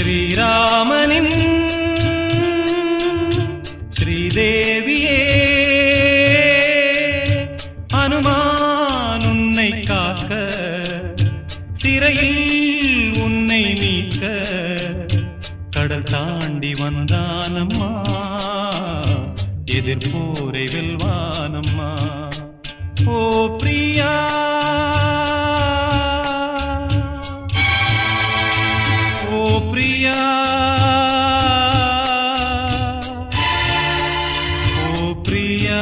ஸ்ரீராமனின் ஸ்ரீதேவியே அனுமான் உன்னை காக்க சிறையில் உன்னை மீட்க கடல் தாண்டி வந்தானம்மா எதிர்போரை வெல்வானம்மா ஓ பிரியா ஓ பிரியா ஓ பிரியா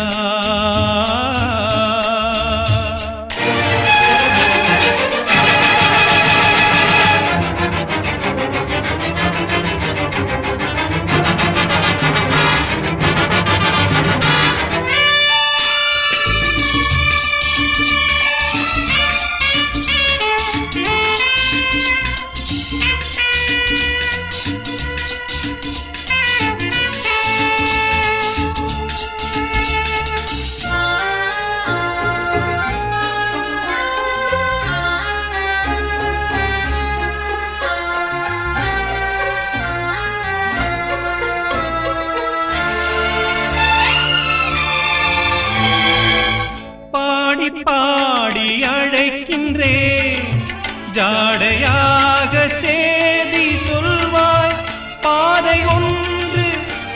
பாடி அழைக்கின்றேன் ஜாடையாக சேதி சொல்வாய் பாதை ஒன்று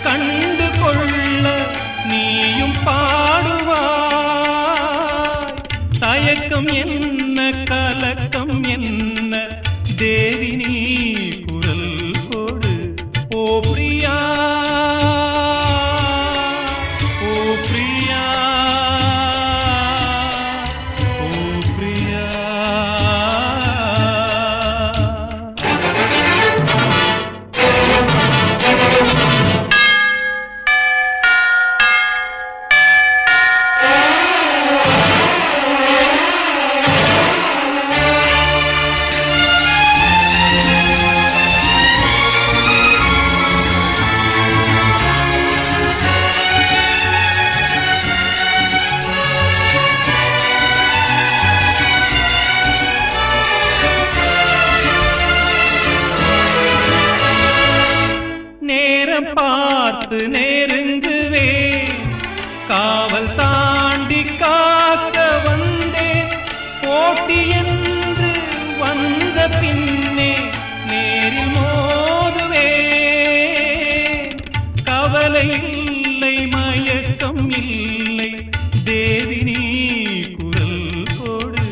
கண்டு கொள்ள நீயும் பாடுவாய் தயக்கம் என்ன கலக்கம் என்ன தேவி நீ குரல் கொடு ஓ பிரியா ஓ பிரியா பார்த்து நெருங்குவே காவல் தாண்டி காக்க வந்தேன் போட்டி என்று வந்த பின்னே நேரில் மோதுவே கவலை இல்லை மயக்கம் இல்லை தேவி நீ குரல் கொடு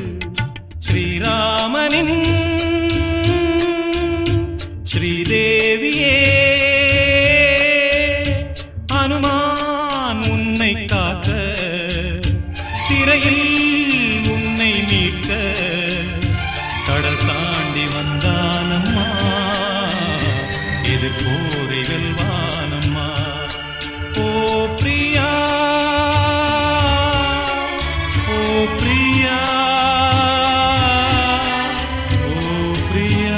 ஸ்ரீராமனின் ஸ்ரீதேவியே அனுமான் உன்னை காக்க சிறையில் உன்னை மீட்க கடல் தாண்டி வந்தானம்மா இது போரை வெல்வானம்மா ஓ பிரியா ஓ பிரியா ஓ Priya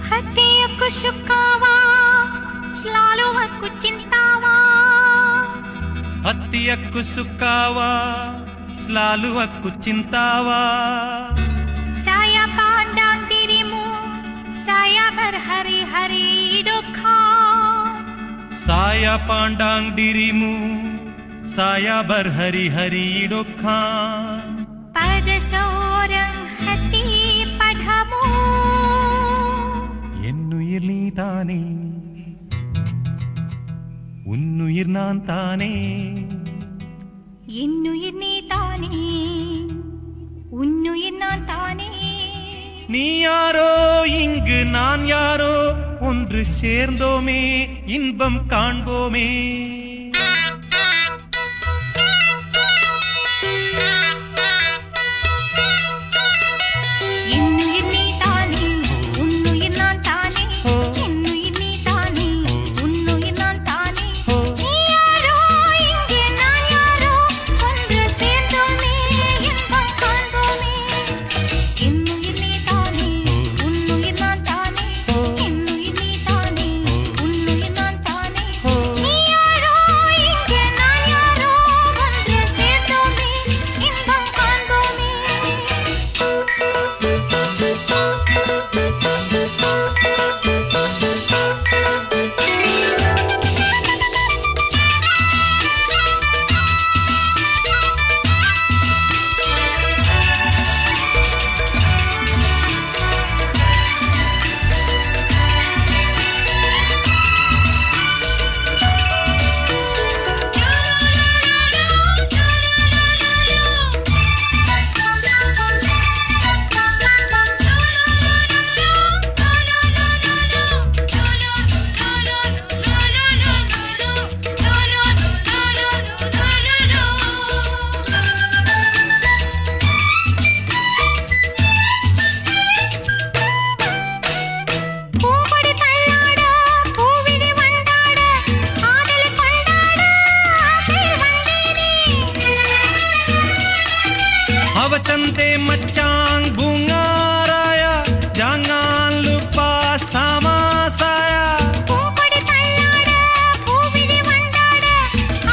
Hatiku sukawa, selalu aku cintawa. Hatiku sukawa, selalu aku cintawa. Saya pandang dirimu, saya berhari-hari duka. Saya pandang dirimu, saya berhari-hari duka. Pada seorang hati padamu. என்னுயிர் நீதானே உன்னுயிர் நான் தானே உன்னுயிர் நான் தானே. நீ யாரோ இங்கு நான் யாரோ, ஒன்று சேர்ந்தோமே இன்பம் காண்போமே. என்னுயிர் நீ தானே, உன்னுயிர் நான் தானே. என்னுயிர் நீ தானே, உன்னுயிர் நான் தானே. நீ யாரோ இங்கே நான் யாரோ, ஒன்று சேர்ந்தோமே இன்பம் காண்போமே. என்னுயிர் நீ தானே, உன்னுயிர் நான் தானே. என்னுயிர் நீ தானே, உன்னுயிர் நான் தானே. நீ யாரோ இங்கே நான் யாரோ, ஒன்று சேர்ந்தோமே இன்பம் காண்போமே. பூம்பொடி தள்ளாட, பூவிழி வண்டாட, ஆதலை கொண்டாட, ஆசையில் வந்தேனே. அவச்சந்தே மச்சாங் பூங்காராயா, ஜாங்கான் லுப்பா சாமாசாயா. பூம்பொடி தள்ளாட, பூவிழி வண்டாட,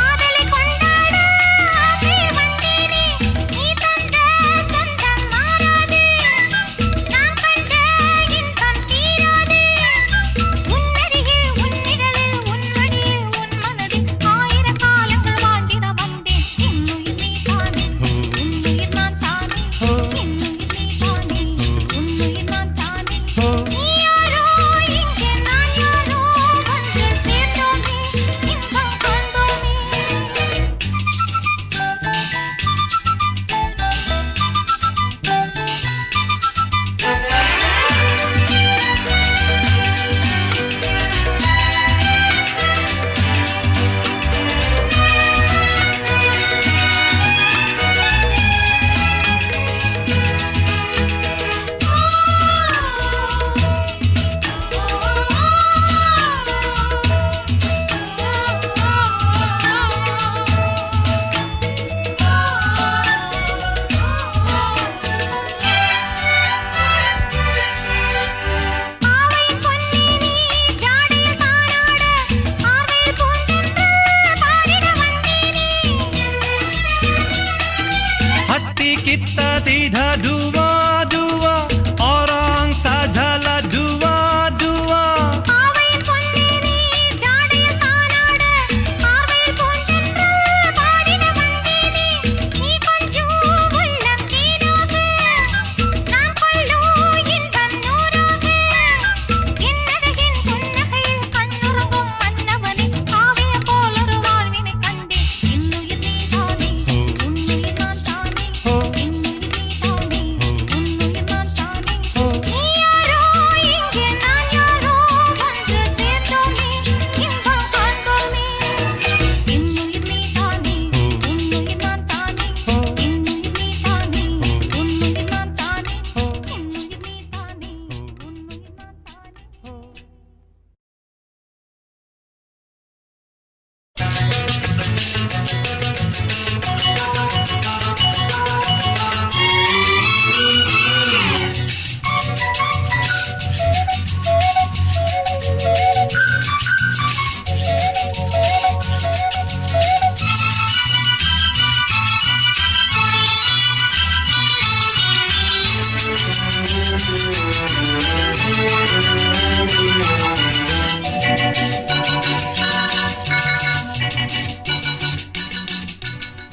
ஆதலை கொண்டாட, ஆசையில் வந்தேனே. நீ தந்த சொந்தம் மாறாதே, நான் கண்ட இன்பம் தீராதே. உன்னருகில், உன்னிடலில், உன் மடியில், உன் மனதில் ஆயிரம் காலங்கள் வாழ்ந்திட வந்தேன். என்னுயிர் நீ தானே, உன்னுயிர் நான் தானே. என்னுயிர் நீ தானே, உன்னுயிர் நான் தானே. நீ யாரோ இங்கே நான் யாரோ, ஒன்று சேர்ந்தோமே இன்பம் காண்போமே. ஆவையின் பொன்னே நீ ஜாடையில் தானாட, ஆர்வையில் பூந்தென்றல் பாடிட வந்தேனே. हट्टी कित्ता दीधा दुआ दुआ, औरांग साझला दुआ दुआ. ஆவையின் பொன்னே நீ ஜாடையில் தானாட, ஆர்வையில் பூந்தென்றல் பாடிட வந்தேனே. நீ கொஞ்சம் உள்ளம் தேனாக, நான் கொள்ளும் இன்பம் நூறாக. என்னழகின் புன்னகையில் கண்ணுறங்கும் மன்னவனே, காவிய போலொரு வாழ்வினை கண்டேன். என்னுயிர் நீ தானே, உன்னுயிர் நான் தானே. என்னுயிர் நீ தானே, உன்னுயிர் நான் தானே. நீ யாரோ இங்கே நான் யாரோ, ஒன்று சேர்ந்தோமே இன்பம் காண்போமே. என்னுயிர் நீ தானே, உன்னுயிர் நான் தானே. என்னுயிர் நீ தானே, உன்னுயிர் நான் தானே. என்னுயிர் நீ தானே, உன்னுயிர் நான் தானே.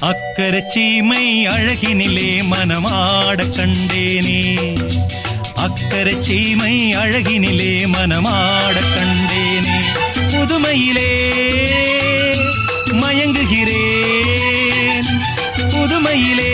அக்கரை சீமை அழகினிலே மனமாட கண்டேனே. அக்கரை சீமை அழகினிலே மனமாட கண்டேனே. புதுமையிலே மயங்குகிறேன், புதுமையிலே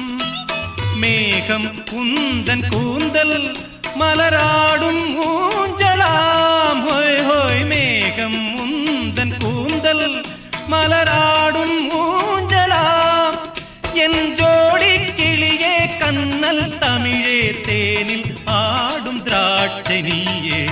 மேகம் குந்தன் கூந்தல் மலராடும் ஊஞ்சலாம். ஹோய் ஹோய் மேகம் முந்தன் கூந்தல் மலராடும் ஊஞ்சலாம். என் ஜோடி கிளியே கண்ணல் தமிழே தேனில் ஆடும் திராட்சை நீயே.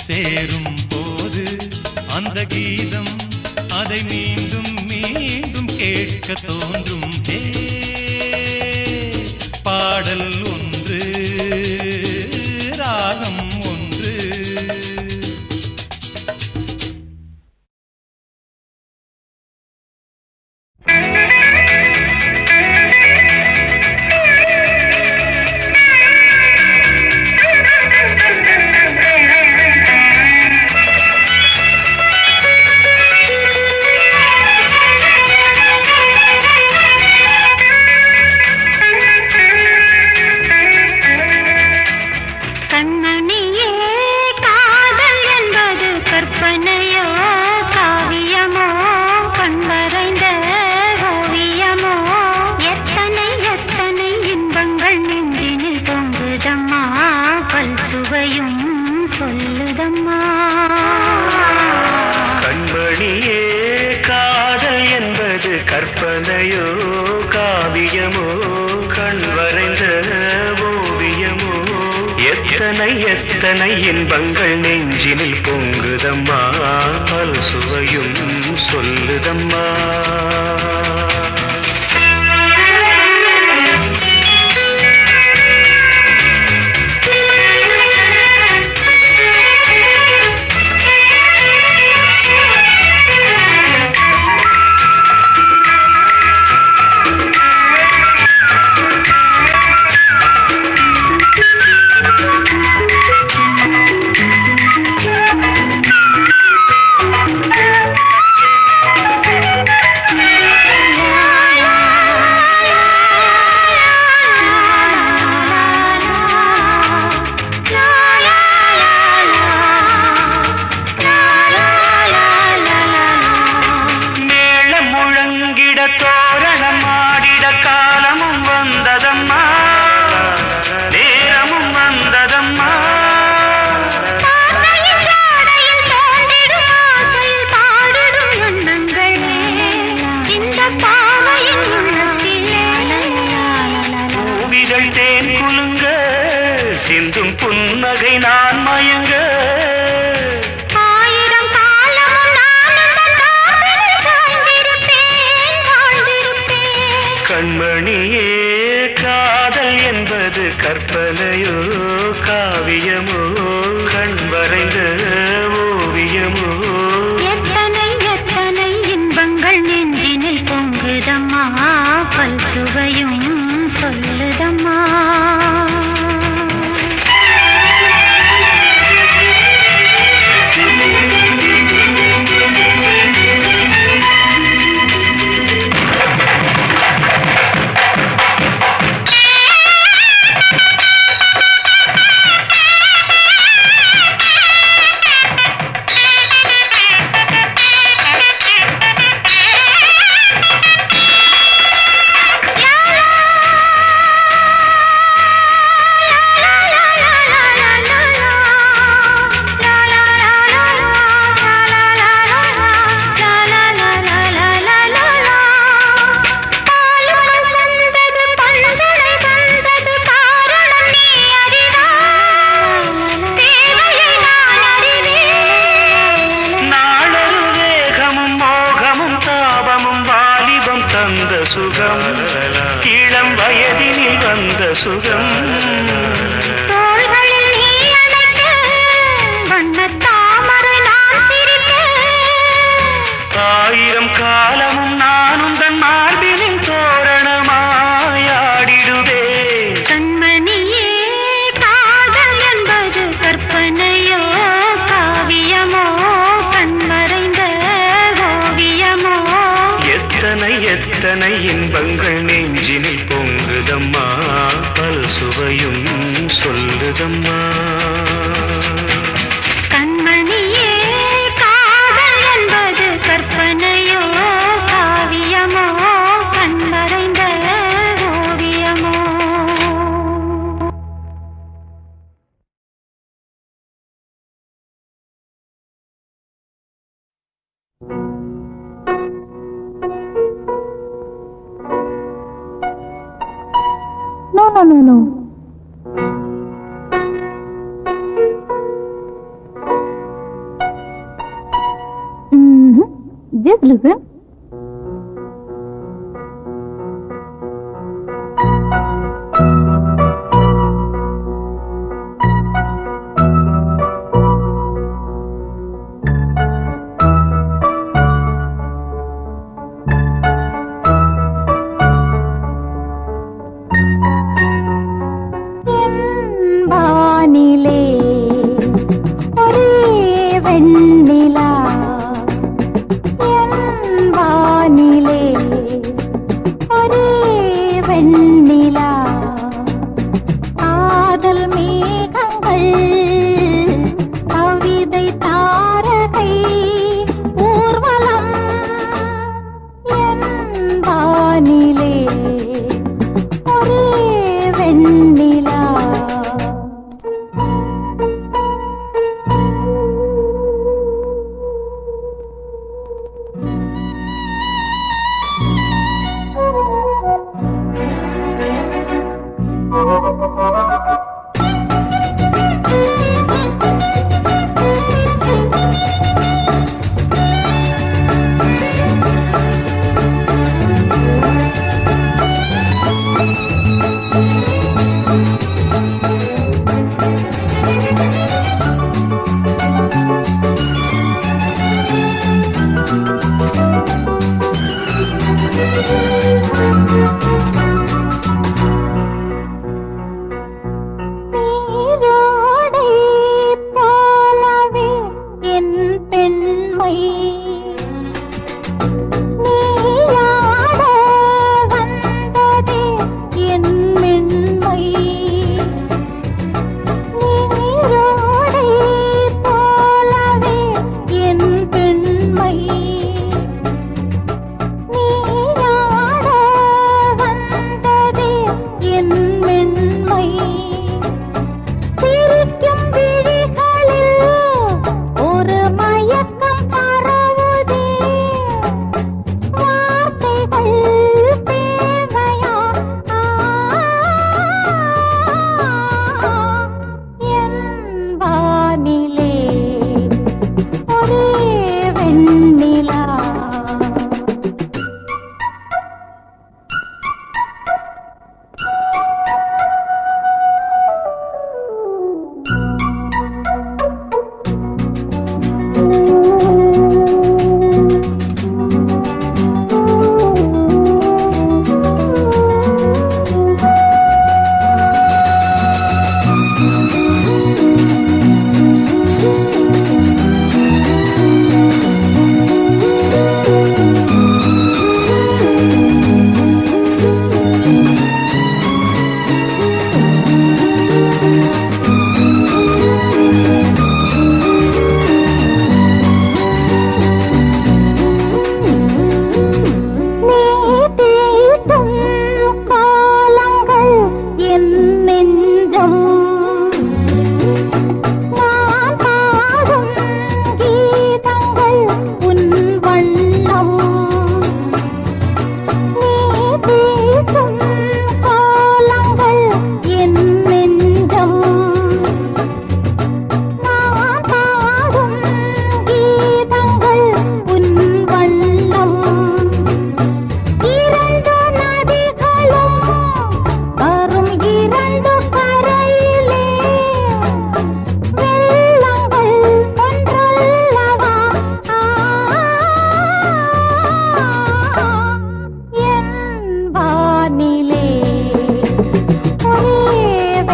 சேரும் போது அந்த கீதம் அதை மீண்டும் மீண்டும் கேட்க தோன்றும். பாடல் ஒன்று ராகம் ஒன்று. கண்மணியே காதல் என்பது கற்பனையோ காவியமோ கண் வரைந்த ஓவியமோ எத்தனை எத்தனை இன்பங்கள் நெஞ்சினில் பொங்குதம்மா பல் சுவையும் சொல்லுதம்மா. குலுங்க சிந்தும் புன்னகை நான் மயங்க ஆயிரம் காலமும் நான் உந்தன் காதலில் சாய்ந்திருப்பேன், வாழ்ந்திருப்பேன். கண்மணியே காதல் என்பது கற்பனையோ காவியமோ கண் வரைந்த ஓவியமோ எத்தனை எத்தனை இன்பங்கள் நெஞ்சினில் பொங்குதம்மா, பல் சுவையும் சொல்லுதம்மா. இளம் வயதினில் வந்த சுகம் தோள்களில் நீ அணைக்க, வண்ணத் தாமரை நான் சிரிக்க. ஆயிரம் காலமும் நானும் தன் மார்பினின் தோரணமாயாடிடுவே. கண்மணியே காதல் என்பது கற்பனையோ காவியமோ கண்மறைந்த ஓவியமோ. எத்தனை எத்தனை இன்பங்கள் நெஞ்சினில் பொங்குதம்மா, பல் சுவையும் சொல்லுதம்மா. கண்மணியே காதல் என்பது கற்பனையோ காவியமோ கண்மறைந்த ஓவியமோ. No. Just listen. வானிலே ஒரே வெண்ணிலா, என் வானிலே ஒரே வெண்ணிலா. காதல் மேகங்கள் கவிதை தாரகை ஊர்வலம், என் வானிலே ஒரே வெண்ணிலா.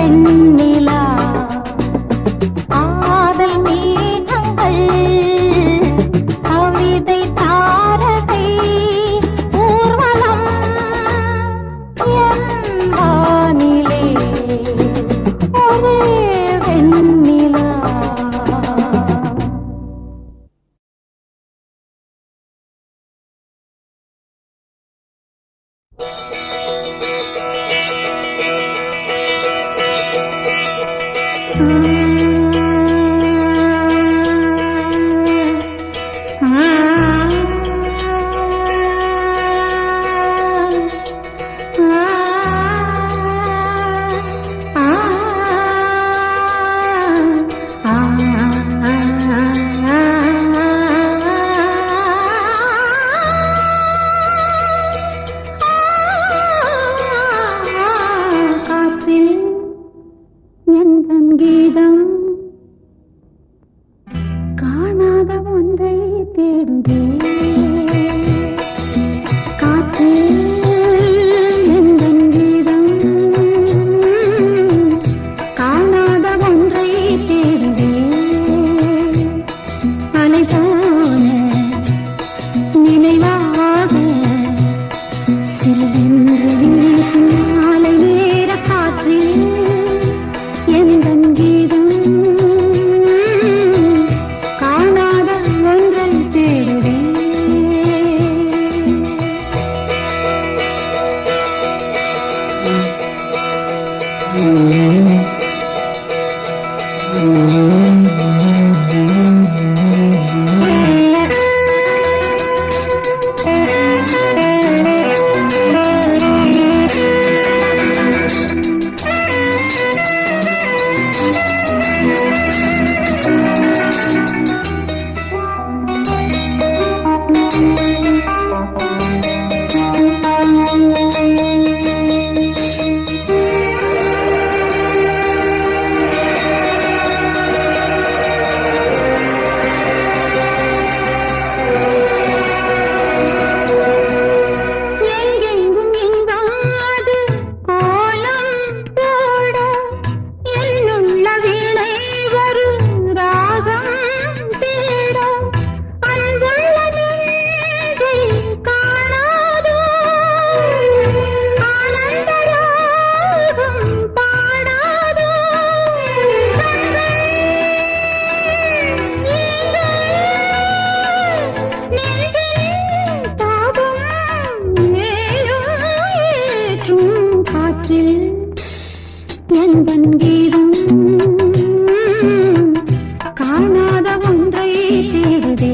வெண்ணிலா காதல் மேகங்கள் கவிதை தாரகை ஊர்வலம் என் வானிலே ஒரே வெண்ணிலா. காற்றில் எந்தன் கீதம் காணாத ஒன்றை தேடுதே. காற்றில் எந்தன் கீதம் காணாத ஒன்றை தேடுதே. அலை போன நினைவாக சிறிதென்று வீசும் மாலை நேர காற்றில் எந்தன் கீதம் காணாத ஒன்றை தேடுதே. எங்கெங்கும் எங்காது கோலம் போட என்னுள்ள வீணை வரும் ராகம் தேட அன்புள்ள நெஞ்சை காணாதோ ஆனந்த ராகம் பாடாதோ கண்கள் நெஞ்சில் தாபம் ஏற்றும் காற்றில் எந்தன் கீதம் காணாத ஒன்றை தேடுதே.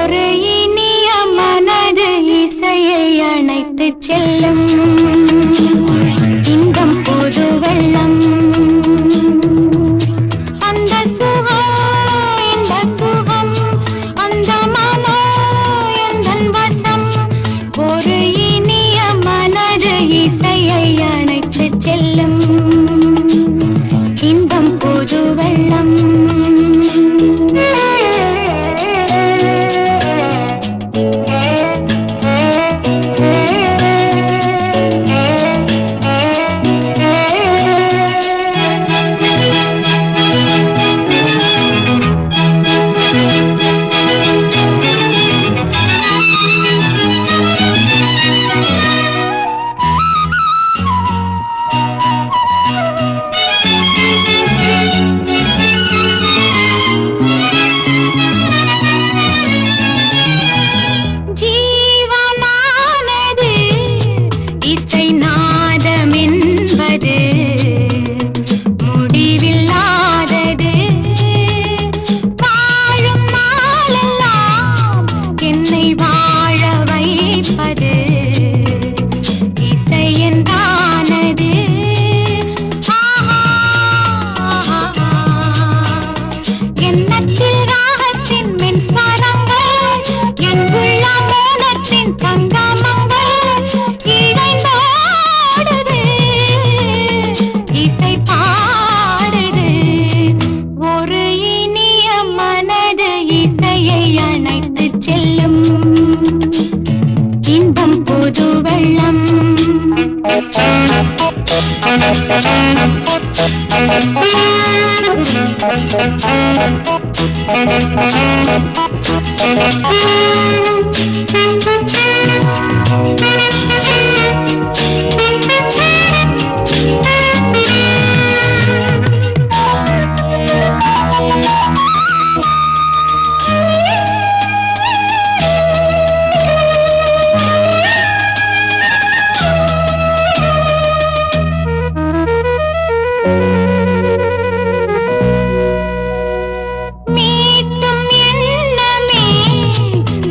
மீட்டும் எண்ணமே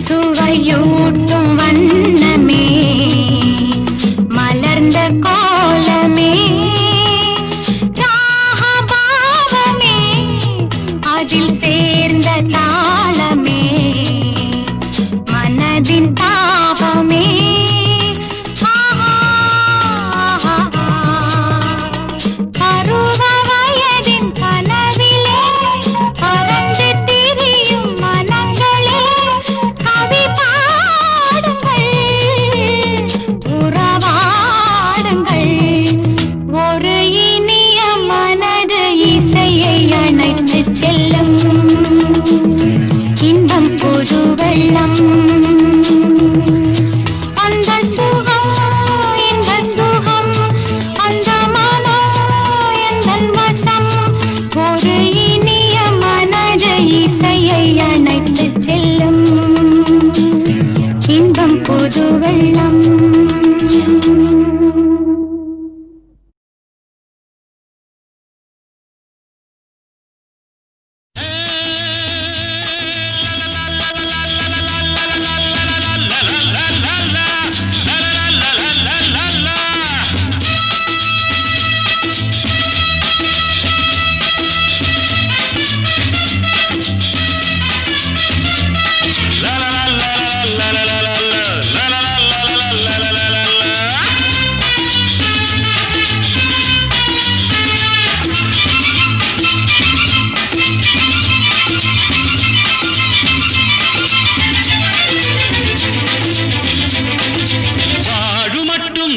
சுவையூட்டும் வண்ணமே மலர்ந்த கோலமே ராகபாவமே அதில் சேர்ந்த தாளமே மனதின் தாபமே பருவ வயதின் கனவிலே பறந்து திரியும் மனங்களே கவி பாடுங்கள் உறவாடுங்கள் ஒரு இனிய மனது இசையை அணைத்து செல்லும் இன்பம் புது வெள்ளம் அந்த சுகம் இந்த சுகம் அந்த மனம் எந்தன் வசம் ஒரு இனிய மனது இசையை அணைத்து செல்லும் இன்பம் புது வெள்ளம்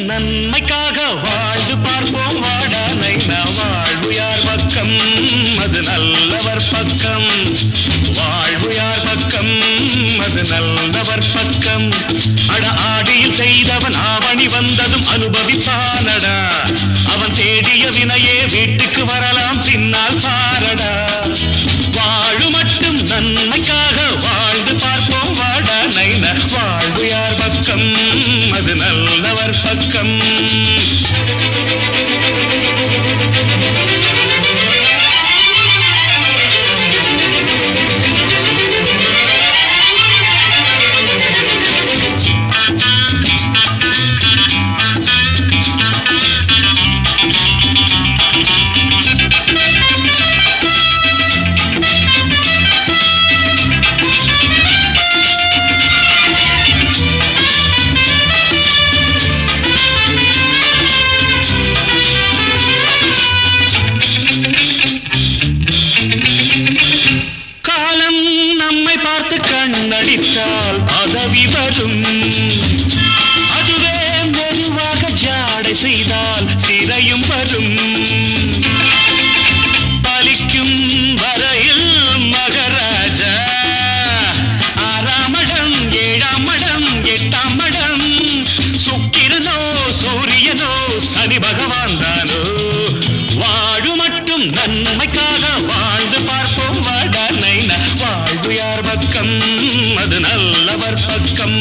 நன்மைக்காக வாழ்ந்து பார்ப்போம் வாடா நைனா வாழ்வு யார் பக்கம் அது நல்லவர் பக்கம் வாழ்வு யார் பக்கம் அது நல்லவர் பக்கம் அட ஆடியில் செய்தவன் ஆவணி வந்ததும் அனுபவிப்பானடா அவன் தேடிய வினையே வீட்டுக்கு வரலாம் பின்னால் பாரடா வாழு மட்டும் நன்மைக்காக வாழ்ந்து பார்ப்போம் வாடா நைனா வாழ்வு யார் பக்கம் அது நல்லவர் பக்கம் கண்ணடித்தால் பதவி வரும் அதுவே மெதுவாக ஜாடை செய்தால் சிறையும் வரும் பலிக்கும் வரையில் மகராஜா 6ஆம் மடம் 7ஆம் மடம் 8ஆம் மடம் சுக்கிரனோ சூரியனோ சனி பகவான் தானோ வாழு மட்டும் நன்மைக்காக வாழ்ந்து பார்ப்போம் வாடா நைனா வாழ்வு யார் பக்கம் அது நல்லவர் பக்கம்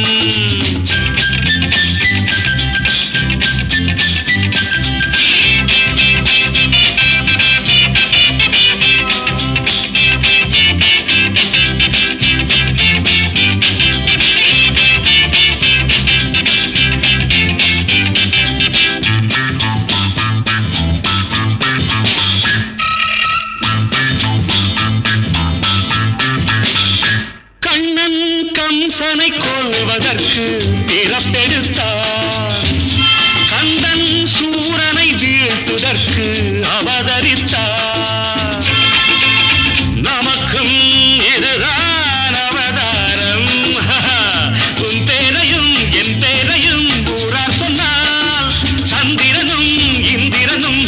கம்சனை கொல்வதற்கு பிறப்பெடுத்தார் கந்தன் சூரனை வீழ்த்துதற்கு அவதரித்தார் நமக்கும் இதுதான் அவதாரம் உன் பேரையும் என் பேரையும் ஊரார் சொன்னால் சந்திரனும் இந்திரனும்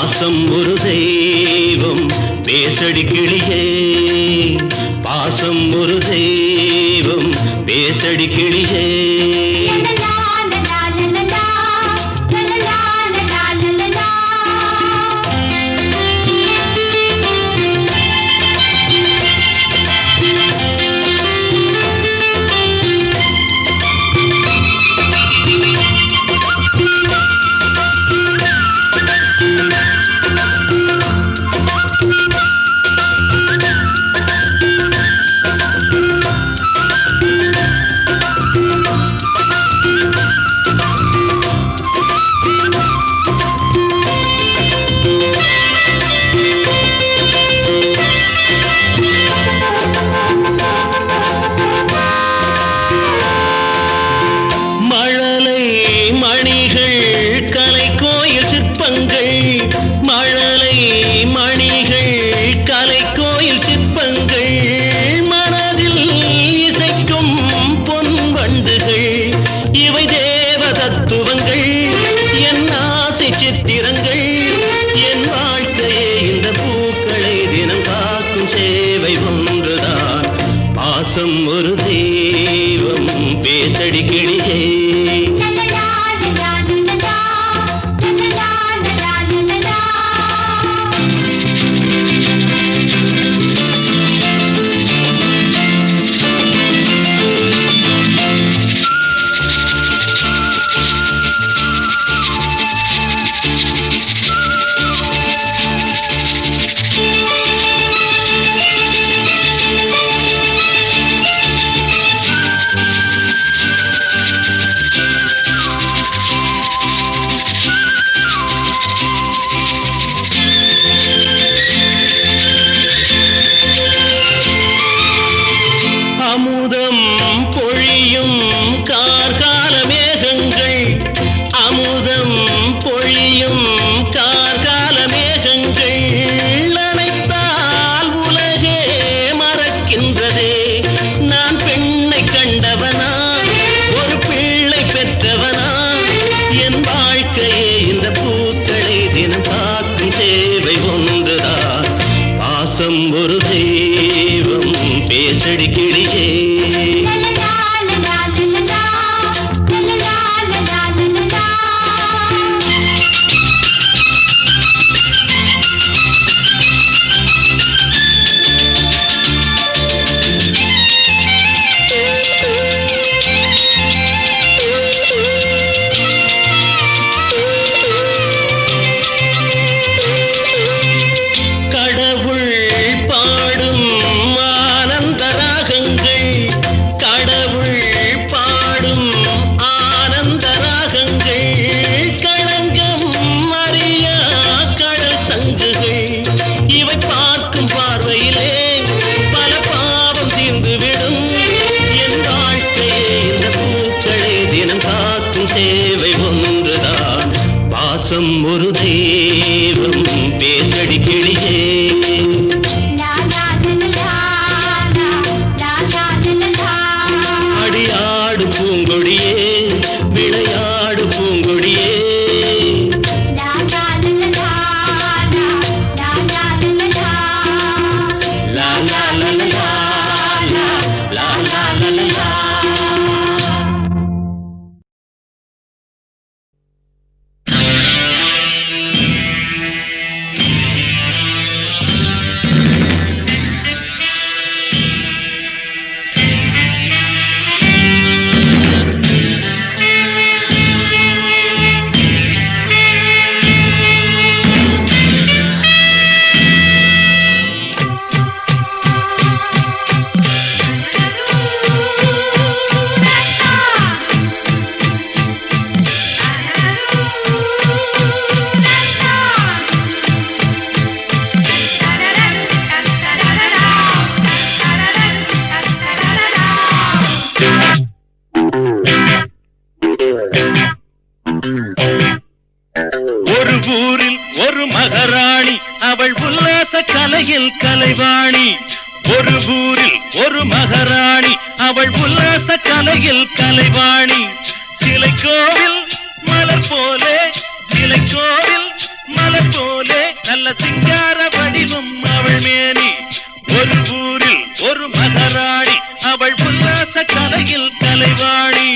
பாசம் ஒரு தெய்வம் பேசடி கிளியே பாசம் ஒரு தெய்வம் பேசடி கிளியே பாசம் ஒரு தெய்வம் பேசடி கிளியே அமுதம் பொழியும் கார்கால மேகங்கள் அமுதம் பொழியும் கார்கால மேகங்கள் அனைத்தால் உலகே மறக்கின்றதே நான் பெண்ணை கண்டவனா ஒரு பிள்ளை பெற்றவனா என் வாழ்க்கையே இந்த பூக்களை தினம் காக்கும் சேவை ஒன்றுதான் பாசம் ஒரு தெய்வம் பேசடி கிளியே கடவுள் பாடும் ஆனந்த ராகங்கள் கடவுள் பாடும் ஆனந்த ராகங்கள் களங்கம் அறியா கடல் சங்குகள் இவை பார்க்கும் பார்வையிலே பல பாவம் தீர்ந்துவிடும் என் வாழ்க்கையே இந்த பூக்களை தினம் காக்கும் சேவை ஒன்றுதான் பாசம் ஒரு தெய்வம் பேசடி கிளியே அடியாடு பூங்கொடியே விளையாடு பூங்கொடியே லா லா லா லா லா லா லா லா லா ஒரு ஊரில் ஒரு மகாராணி அவள் உல்லாச கலையில் கலைவாணி ஒரு ஊரில் ஒரு மகாராணி அவள் உல்லாச கலையில் கலைவாணி சிலை கோவில் மலர் போலே சிலை கோவில் மலர் போலே நல்ல சிங்கார வடிவம் அவள் மேனி ஒரு ஊரில் ஒரு மகாராணி அவள் உல்லாச கலையில் கலைவாணி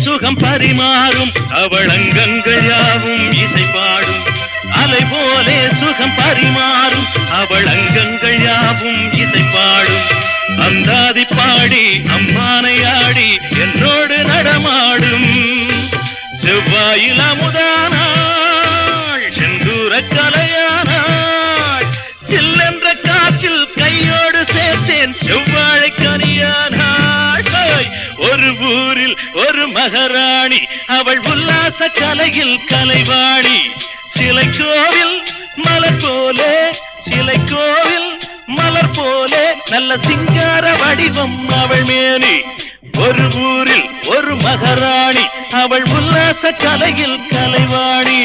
சுகம் பரிமாறும் அவள் அங்கங்கள் யாவும் இசை பாடும் அலை போலே சுகம் பரிமாறும் அவள் அங்கங்கள் யாவும் இசை பாடும் அந்தாதி பாடி அம்மானை ஆடி என்னோடு நடமாடும் செவ்வாயில் அமுதானாள் செந்தூர கலையானாள் சில்லென்ற காற்றில் கையோடு சேர்த்தேன் செவ்வாழை கனியானாள் ஒரு ஊரில் ஒரு மகாராணி அவள் உல்லாச கலையில் கலைவாணி சிலை கோவில் மலர் போலே சிலை கோவில் மலர் போலே நல்ல சிங்கார வடிவம் அவள் மேனி ஒரு ஊரில் ஒரு மகாராணி அவள் உல்லாச கலையில் கலைவாணி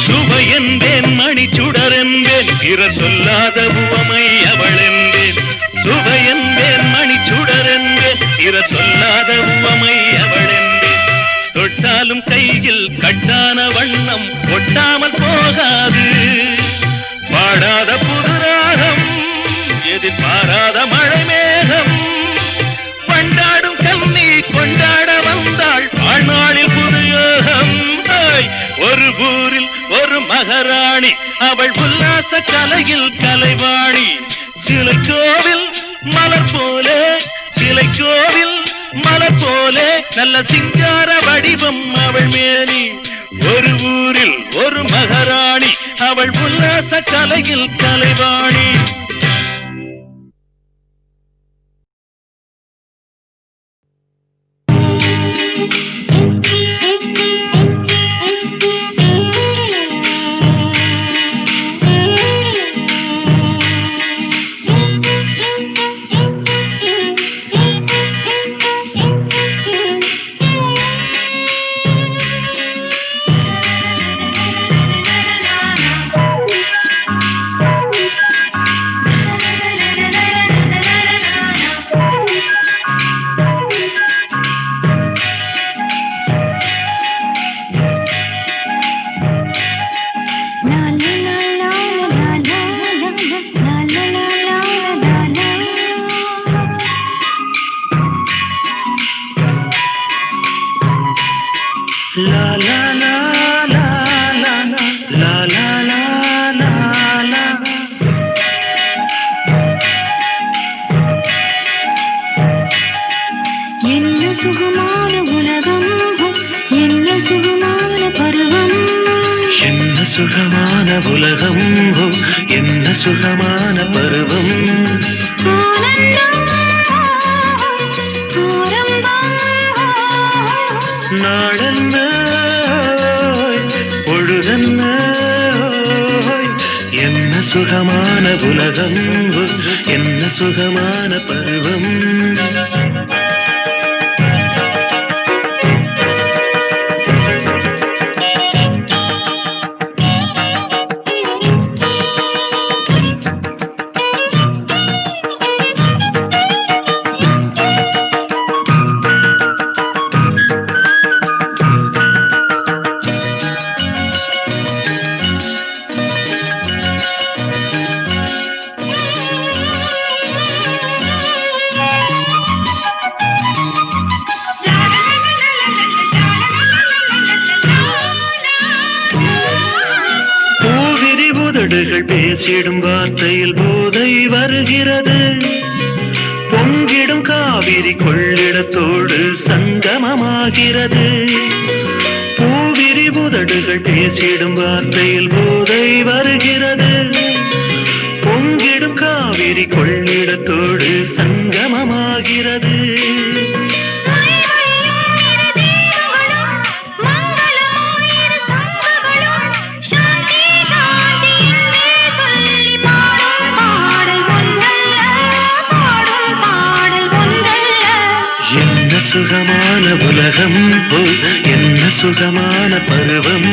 சுவையென்பேன் மணிச்சுடரென்பேன் பிறர் சொல்லாத உவமை அவள் என்பேன் சுவையென்பேன் மணிச்சுடரென்பேன் பிறர் சொல்லாத உவமை அவள் என்பேன் தொட்டாலும் கையில் கட்டான வண்ணம் ஒட்டாமல் போகாது பாடாத புதுராகம் எதிர்பாராத மழை மேகம் கொண்டாடும் கண்ணி கொண்டாட வந்தாள் வாழ்நாளில் புது யோகம் ஒரு ஊரில் ஒரு மகாராணி அவள் உல்லாச கலையில் கலைவாணி சிலை கோவில் மலர் போலே சிலை கோவில் மலர் போலே நல்ல சிங்கார வடிவம் அவள் மேனி ஒரு ஊரில் ஒரு மகாராணி அவள் உல்லாச கலையில் கலைவாணி சுகமான உலகம் என்ன சுகமான பருவம் நாடென்ன பொழுதென்ன என்ன சுகமான உலகம் என்ன சுகமான பருவம் உதடுகள் பேசிடும் வார்த்தையில் போதை வருகிறது பொங்கிடும் காவிரி கொள்ளிடத்தோடு சங்கமமாகிறது பூவிரி உதடுகள் பேசிடும் வார்த்தையில் போதை வருகிறது பொங்கிடும் காவிரி கொள்ளிடத்தோடு சங்கமமாகிறது சுகமான உலகம் என்ன சுகமான பருவம்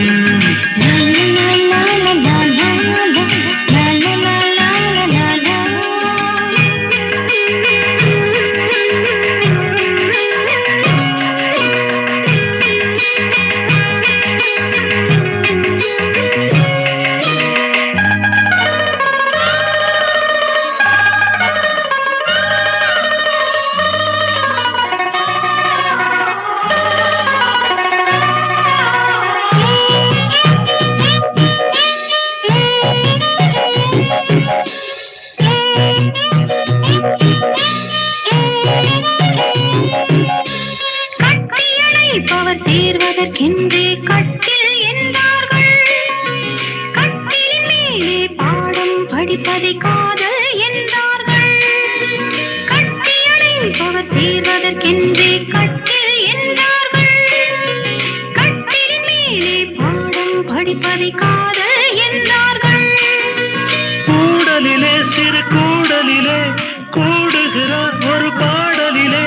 கூடலிலே சிறு கூடலிலே கூடுகிறார் ஒரு பாடலிலே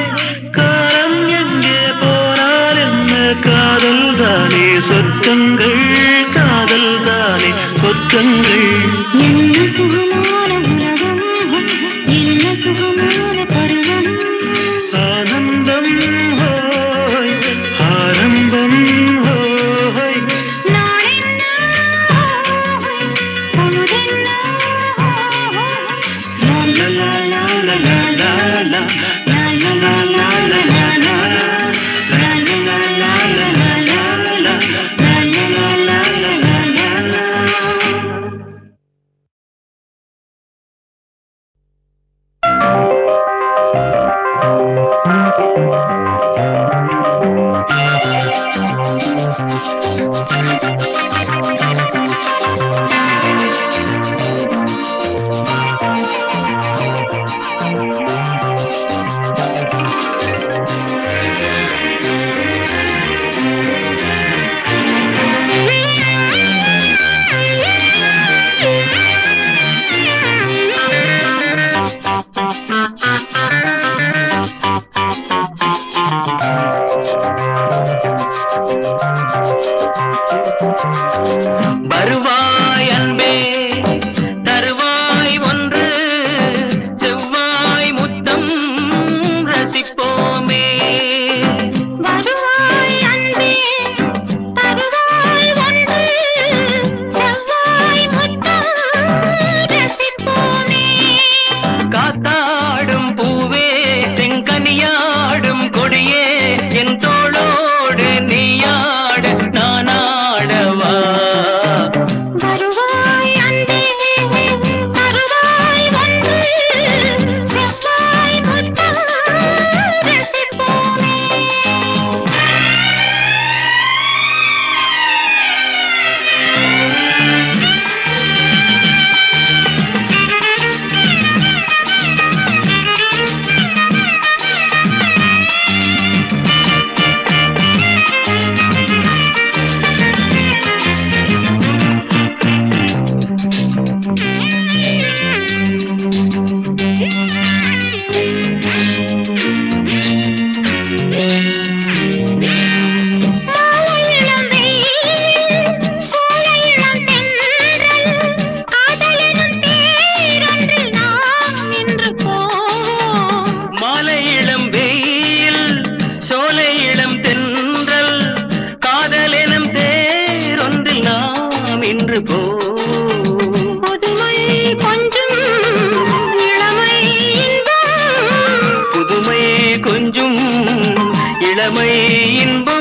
காலம் எங்கே போனால் என்ன காதல் தானே சொர்க்கங்கள் காதல் தானே சொர்க்கங்கள் என்ன சுகமான உலகம் என்ன சுகமான பருவம் ஆனந்தம் ஹோய் ஆரம்பம் ஹோய் நாளென்ன பொழுதென்ன லா லா லா லா லா லா லா லா லா லா வருவாய் அன்பே தருவாய் ஒன்று செவ்வாய் முத்தம் ரசிப்போமே வருவாய் அன்பே தருவாய் ஒன்று செவ்வாய் முத்தம் ரசிப்போமே காத்தாடும் பூவே செங்கனியாடும் கொடியே என் தோளோடு நீயாடு நானாடவா வருவாய் அன்பே தருவாய் ஒன்று செவ்வாய் முத்தம் ரசிப்போமே மாலையிளம் வெயில் சோலையிளம் தென்றல் காதலெனும் தேரொன்றில் நாம் நின்று போவோம் மாலை இளம் வெயில் சோலை இளம் தென்றல் காதலெனும் தேரொன்றில் நாம் இன்று போ புதுமை கொஞ்சம் இளமை இன்பம் புதுமை கொஞ்சும் இளமை இன்பம்